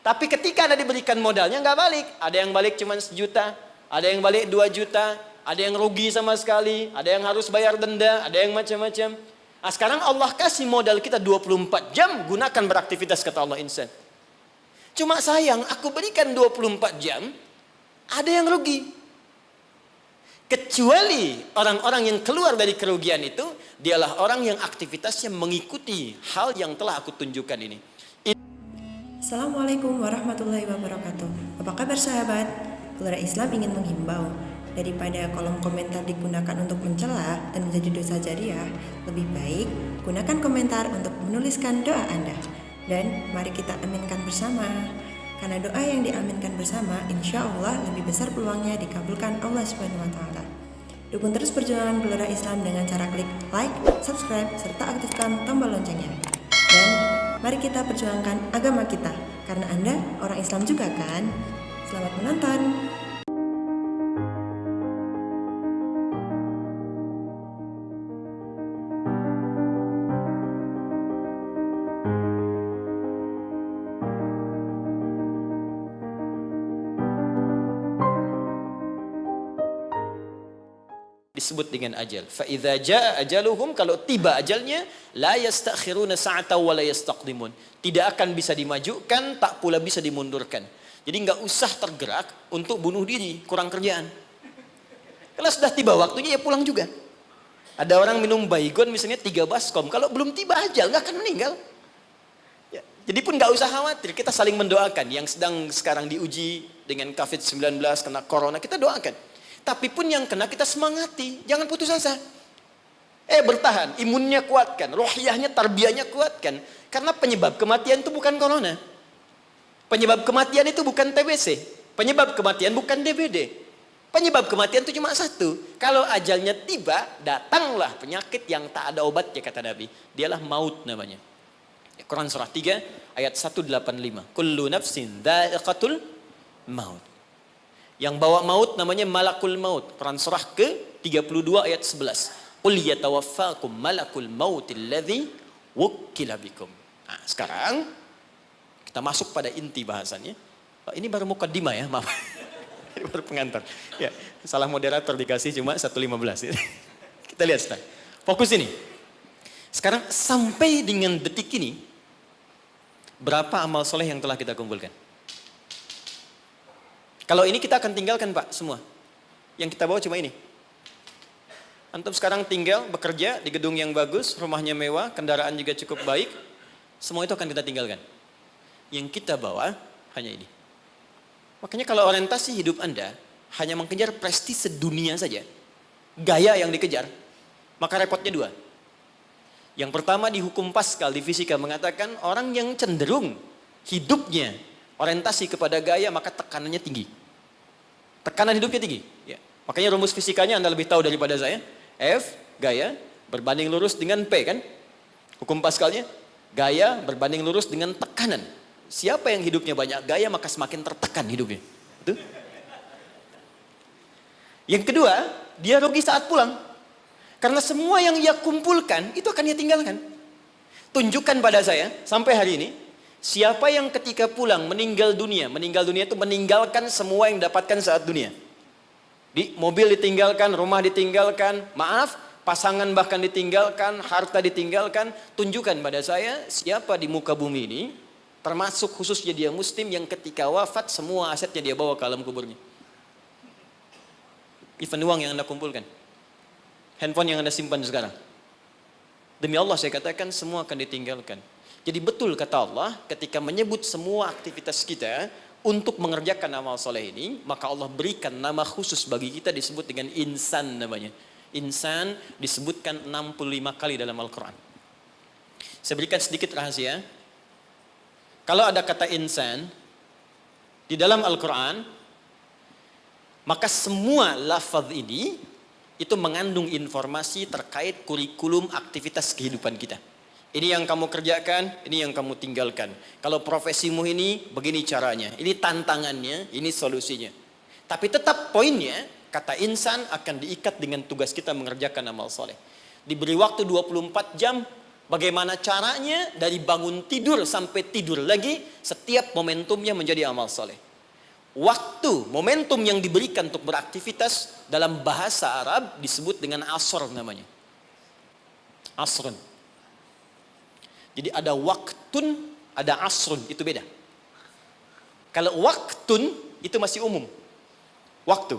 Tapi ketika Anda diberikan modalnya nggak balik. Ada yang balik cuma 1 juta, ada yang balik 2 juta, ada yang rugi sama sekali, ada yang harus bayar denda, ada yang macam-macam. Nah, sekarang Allah kasih modal kita 24 jam, gunakan beraktivitas kata Allah insan. Cuma sayang, aku berikan 24 jam, ada yang rugi. Kecuali orang-orang yang keluar dari kerugian itu, dialah orang yang aktivitasnya mengikuti hal yang telah aku tunjukkan ini. Assalamualaikum warahmatullahi wabarakatuh. Apa kabar sahabat? Gelora Islam ingin menghimbau, daripada kolom komentar digunakan untuk mencela dan menjadi dosa jariah, lebih baik gunakan komentar untuk menuliskan doa Anda. Dan mari kita aminkan bersama. Karena doa yang diaminkan bersama, insya Allah lebih besar peluangnya dikabulkan Allah Subhanahu wa Ta'ala. Dukung terus perjuangan Gelora Islam dengan cara klik like, subscribe, serta aktifkan tombol loncengnya. Dan mari kita perjuangkan agama kita, karena Anda orang Islam juga kan? Selamat menonton! Disebut dengan ajal. Fa idza jaa ajaluhum, kalau tiba ajalnya, la yastakhiruna sa'atan wa la yastaqdimun. Tidak akan bisa dimajukan, tak pula bisa dimundurkan. Jadi enggak usah tergerak untuk bunuh diri, kurang kerjaan. Kalau sudah tiba waktunya ya pulang juga. Ada orang minum baygon misalnya 3 baskom, kalau belum tiba ajal enggak akan meninggal. Ya, jadi pun enggak usah khawatir, kita saling mendoakan yang sedang sekarang diuji dengan COVID-19 kena corona, kita doakan. Tapi pun yang kena kita semangati, jangan putus asa. Bertahan, imunnya kuatkan, rohiyahnya, tarbiyahnya kuatkan. Karena penyebab kematian itu bukan corona. Penyebab kematian itu bukan TBC. Penyebab kematian bukan DBD. Penyebab kematian itu cuma satu. Kalau ajalnya tiba, datanglah penyakit yang tak ada obatnya kata Nabi. Dialah maut namanya. Quran surah 3 ayat 185. Kullu nafsin dha'iqatul maut. Yang bawa maut namanya malakul maut. Quran surah ke-32 ayat 11. Qul yatawaffakum malakul maut alladhi wukkila bikum. Nah, sekarang kita masuk pada inti bahasannya. Ini baru mukaddimah ya, maaf. Ini baru pengantar. Ya, salah moderator dikasih cuma 1.15. Kita lihat sekarang. Fokus ini. Sekarang sampai dengan detik ini, berapa amal soleh yang telah kita kumpulkan? Kalau ini kita akan tinggalkan Pak, semua. Yang kita bawa cuma ini. Antum sekarang tinggal, bekerja di gedung yang bagus, rumahnya mewah, kendaraan juga cukup baik. Semua itu akan kita tinggalkan. Yang kita bawa hanya ini. Makanya kalau orientasi hidup Anda hanya mengejar prestise dunia saja, gaya yang dikejar, maka repotnya 2. Yang pertama di hukum Pascal, di fisika mengatakan orang yang cenderung hidupnya orientasi kepada gaya, maka tekanannya tinggi. Tekanan hidupnya tinggi. Ya. Makanya rumus fisikanya Anda lebih tahu daripada saya. F, gaya, berbanding lurus dengan P kan? Hukum Pascalnya, gaya berbanding lurus dengan tekanan. Siapa yang hidupnya banyak gaya, maka semakin tertekan hidupnya. Betul? Yang kedua, dia rugi saat pulang. Karena semua yang ia kumpulkan, itu akan ia tinggalkan. Tunjukkan pada saya, sampai hari ini, siapa yang ketika pulang meninggal dunia itu meninggalkan semua yang dapatkan saat dunia. Di mobil ditinggalkan, rumah ditinggalkan, maaf, pasangan bahkan ditinggalkan, harta ditinggalkan. Tunjukkan pada saya siapa di muka bumi ini, termasuk khususnya dia muslim yang ketika wafat semua asetnya dia bawa ke alam kuburnya. Even uang yang Anda kumpulkan, handphone yang Anda simpan sekarang. Demi Allah saya katakan semua akan ditinggalkan. Jadi betul kata Allah ketika menyebut semua aktivitas kita untuk mengerjakan amal soleh ini, maka Allah berikan nama khusus bagi kita disebut dengan insan namanya. Insan disebutkan 65 kali dalam Al-Quran. Saya berikan sedikit rahasia. Kalau ada kata insan di dalam Al-Quran, maka semua lafaz ini itu mengandung informasi terkait kurikulum aktivitas kehidupan kita. Ini yang kamu kerjakan, ini yang kamu tinggalkan. Kalau profesimu ini, begini caranya. Ini tantangannya, ini solusinya. Tapi tetap poinnya, kata insan akan diikat dengan tugas kita mengerjakan amal soleh. Diberi waktu 24 jam, Bagaimana caranya dari bangun tidur sampai tidur lagi, setiap momentumnya menjadi amal soleh. Waktu, momentum yang diberikan untuk beraktivitas dalam bahasa Arab disebut dengan asr namanya. Asrun. Jadi ada waktun, ada asrun, itu beda. Kalau waktun itu masih umum. Waktu.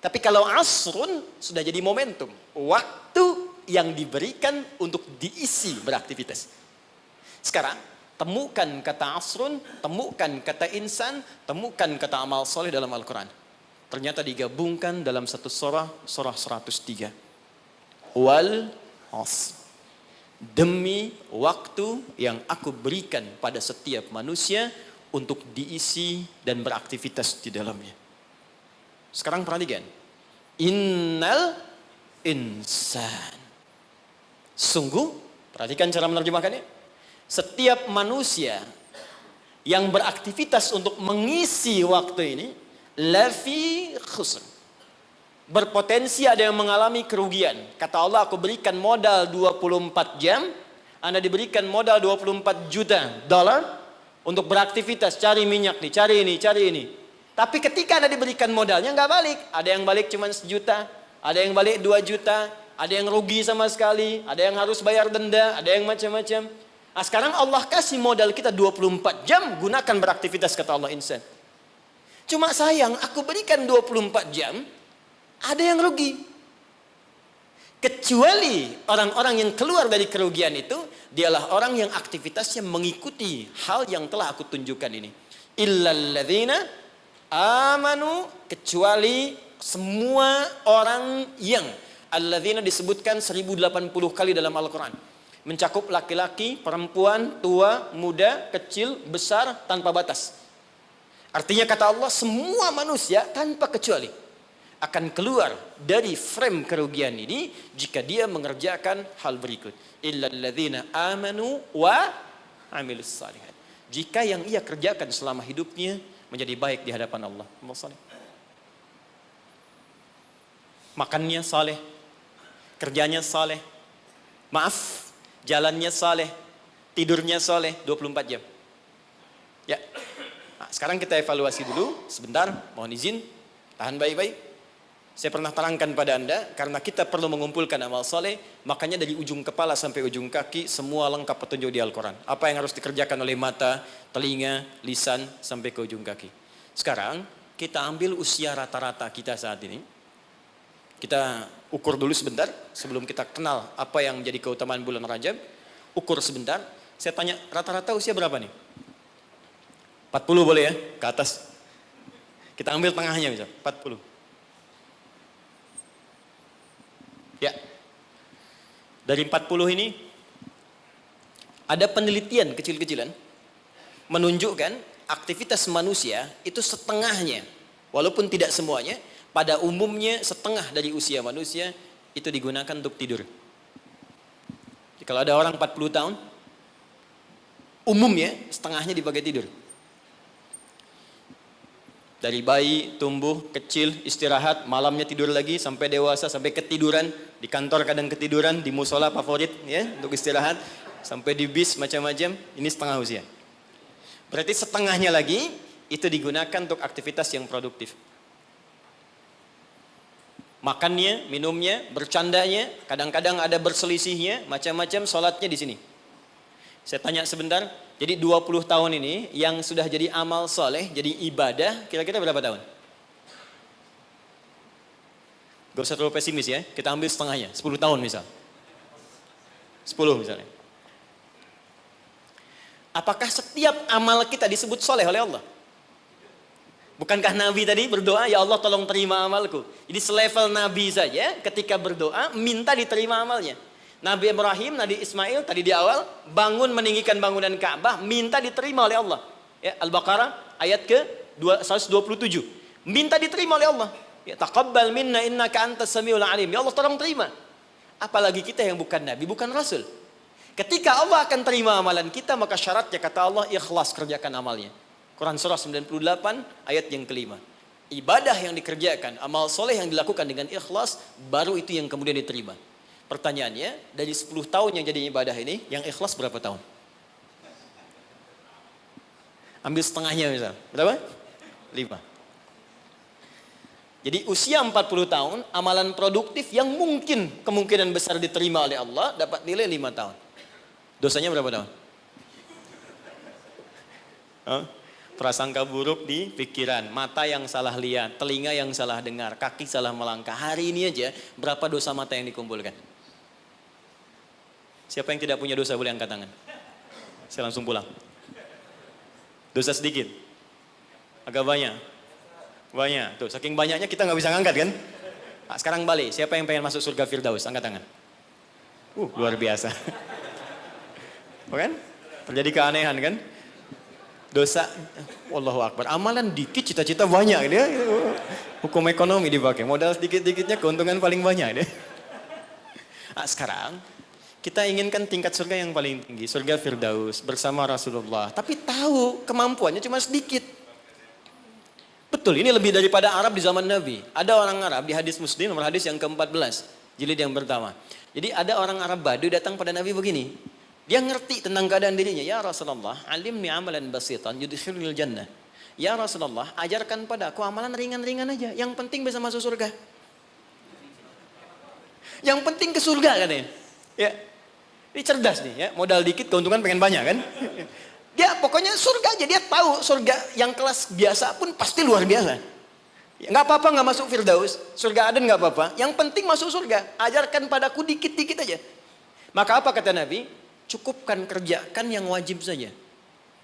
Tapi kalau asrun sudah jadi momentum. Waktu yang diberikan untuk diisi beraktivitas. Sekarang, temukan kata asrun, temukan kata insan, temukan kata amal soleh dalam Al-Quran. Ternyata digabungkan dalam satu surah 103. Wal asr. Demi waktu yang aku berikan pada setiap manusia untuk diisi dan beraktivitas di dalamnya. Sekarang perhatikan. Innal insan. Sungguh, perhatikan cara menerjemahkannya. Setiap manusia yang beraktivitas untuk mengisi waktu ini, lafi khusr. Berpotensi ada yang mengalami kerugian. Kata Allah, aku berikan modal 24 jam, Anda diberikan modal 24 juta dolar untuk beraktivitas, cari minyak nih, cari ini. Tapi ketika Anda diberikan modalnya nggak balik. Ada yang balik cuma 1 juta, ada yang balik 2 juta, ada yang rugi sama sekali, ada yang harus bayar denda, ada yang macam-macam. Nah, sekarang Allah kasih modal kita 24 jam, gunakan beraktivitas, kata Allah insan. Cuma sayang, aku berikan 24 jam, ada yang rugi. Kecuali orang-orang yang keluar dari kerugian itu, dialah orang yang aktivitasnya mengikuti hal yang telah aku tunjukkan ini. Illalladzina amanu, kecuali semua orang yang, alladzina disebutkan 1080 kali dalam Al-Quran. Mencakup laki-laki, perempuan, tua, muda, kecil, besar, tanpa batas. Artinya kata Allah, semua manusia tanpa kecuali akan keluar dari frame kerugian ini jika dia mengerjakan hal berikut. Illalladzina amanu wa amilus salihat. Jika yang ia kerjakan selama hidupnya menjadi baik di hadapan Allah. Makannya saleh, kerjanya saleh, maaf, jalannya saleh, tidurnya saleh 24 jam. Ya. Nah, sekarang kita evaluasi dulu sebentar, mohon izin, tahan baik-baik. Saya pernah terangkan pada Anda, karena kita perlu mengumpulkan amal saleh, makanya dari ujung kepala sampai ujung kaki semua lengkap petunjuk di Al-Quran. Apa yang harus dikerjakan oleh mata, telinga, lisan sampai ke ujung kaki. Sekarang kita ambil usia rata-rata kita saat ini. Kita ukur dulu sebentar sebelum kita kenal apa yang menjadi keutamaan bulan Rajab. Ukur sebentar. Saya tanya, rata-rata usia berapa nih? 40 boleh ya? Ke atas. Kita ambil tengahnya misal, 40. Ya. Dari 40 ini ada penelitian kecil-kecilan menunjukkan aktivitas manusia itu setengahnya, walaupun tidak semuanya, pada umumnya setengah dari usia manusia itu digunakan untuk tidur. Jadi kalau ada orang 40 tahun, umumnya setengahnya dipakai tidur. Dari bayi, tumbuh, kecil, istirahat, malamnya tidur lagi, sampai dewasa, sampai ketiduran, di kantor kadang ketiduran, di musola favorit ya untuk istirahat, sampai di bis macam-macam, ini setengah usia. Berarti setengahnya lagi itu digunakan untuk aktivitas yang produktif. Makannya, minumnya, bercandanya, kadang-kadang ada berselisihnya, macam-macam, sholatnya di sini. Saya tanya sebentar, jadi 20 tahun ini yang sudah jadi amal soleh, jadi ibadah, kira-kira berapa tahun? Gak usah terlalu pesimis ya, kita ambil setengahnya, 10 tahun misal. 10 misalnya. Apakah setiap amal kita disebut soleh oleh Allah? Bukankah Nabi tadi berdoa, ya Allah tolong terima amalku. Jadi selevel Nabi saja ketika berdoa, minta diterima amalnya. Nabi Ibrahim, Nabi Ismail tadi di awal, bangun meninggikan bangunan Ka'bah, minta diterima oleh Allah. Ya, Al-Baqarah ayat ke 127. Minta diterima oleh Allah. Ya, taqabbal minna innaka antas samiul alim. Ya Allah tolong terima. Apalagi kita yang bukan Nabi, bukan Rasul. Ketika Allah akan terima amalan kita, maka syaratnya kata Allah, ikhlas kerjakan amalnya. Quran surah 98 ayat yang kelima. Ibadah yang dikerjakan, amal soleh yang dilakukan dengan ikhlas, baru itu yang kemudian diterima. Pertanyaannya, dari 10 tahun yang jadi ibadah ini, yang ikhlas berapa tahun? Ambil setengahnya misal. Berapa? 5. Jadi usia 40 tahun, amalan produktif yang mungkin kemungkinan besar diterima oleh Allah, dapat nilai 5 tahun. Dosanya berapa tahun? Prasangka buruk di pikiran, mata yang salah lihat, telinga yang salah dengar, kaki salah melangkah. Hari ini aja, berapa dosa mata yang dikumpulkan? Siapa yang tidak punya dosa boleh angkat tangan. Saya langsung pulang. Dosa sedikit. Agak banyak. Banyak. Tuh, saking banyaknya kita nggak bisa ngangkat kan? Nah, sekarang balik. Siapa yang pengen masuk surga Firdaus? Angkat tangan. Luar biasa. Bukan? Terjadi keanehan kan? Dosa, Allahu Akbar. Amalan dikit, cita-cita banyak dia. Hukum ekonomi dipakai. Modal sedikit-dikitnya keuntungan paling banyak dia. Nah, sekarang kita inginkan tingkat surga yang paling tinggi, surga Firdaus bersama Rasulullah. Tapi tahu kemampuannya cuma sedikit. Betul, ini lebih daripada Arab di zaman Nabi. Ada orang Arab di hadis Muslim, nomor hadis yang ke-14, jilid yang pertama. Jadi ada orang Arab Badu datang pada Nabi begini. Dia ngerti tentang keadaan dirinya. Ya Rasulullah, alimni amalan basitan yudkhilul jannah. Ya Rasulullah, ajarkan padaku amalan ringan-ringan aja. Yang penting bisa masuk surga. Yang penting ke surga katanya. Ya. Ini cerdas nih ya, modal dikit keuntungan pengen banyak kan. Dia pokoknya surga aja, dia tahu surga yang kelas biasa pun pasti luar biasa. Ya, nggak apa-apa nggak masuk Firdaus, surga Aden nggak apa-apa. Yang penting masuk surga, ajarkan padaku dikit-dikit aja. Maka apa kata Nabi? Cukupkan kerjakan yang wajib saja.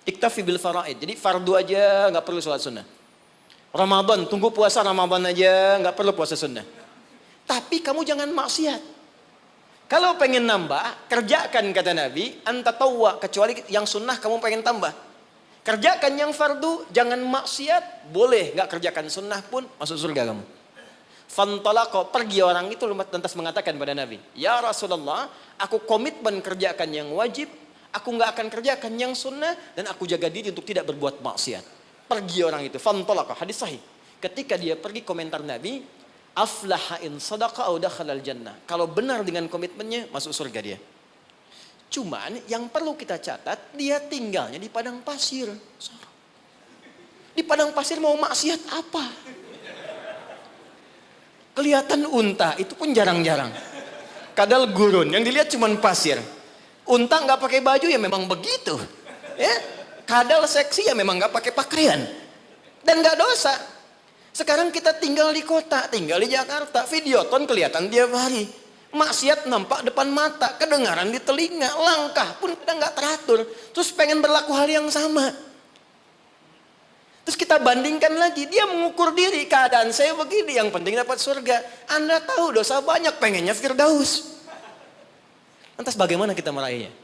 Iktafi bil faraid, jadi fardu aja nggak perlu sholat sunnah. Ramadan, tunggu puasa Ramadan aja nggak perlu puasa sunnah. Tapi kamu jangan maksiat. Kalau pengen nambah, kerjakan kata Nabi, anta tawwa, kecuali yang sunnah kamu pengen tambah. Kerjakan yang fardu, jangan maksiat, boleh nggak kerjakan sunnah pun masuk surga kamu. Fantalaqa, pergi orang itu lantas mengatakan pada Nabi, ya Rasulullah, aku komitmen kerjakan yang wajib, aku nggak akan kerjakan yang sunnah, dan aku jaga diri untuk tidak berbuat maksiat. Pergi orang itu, fantalaqa, hadis sahih. Ketika dia pergi, komentar Nabi, aflaha in sadaqa au dakhalal jannah. Kalau benar dengan komitmennya, masuk surga dia. Cuman yang perlu kita catat, dia tinggalnya di padang pasir. Di padang pasir mau maksiat apa? Kelihatan unta, itu pun jarang-jarang. Kadal gurun, yang dilihat cuma pasir. Unta nggak pakai baju ya memang begitu. Ya, kadal seksi ya memang nggak pakai pakaian. Dan nggak dosa. Sekarang kita tinggal di kota, tinggal di Jakarta, videoton kelihatan tiap hari. Maksiat nampak depan mata, kedengaran di telinga, langkah pun kita nggak teratur. Terus pengen berlaku hal yang sama. Terus kita bandingkan lagi, dia mengukur diri, keadaan saya begini, yang penting dapat surga. Anda tahu dosa banyak, pengennya Firdaus. Lantas bagaimana kita meraihnya?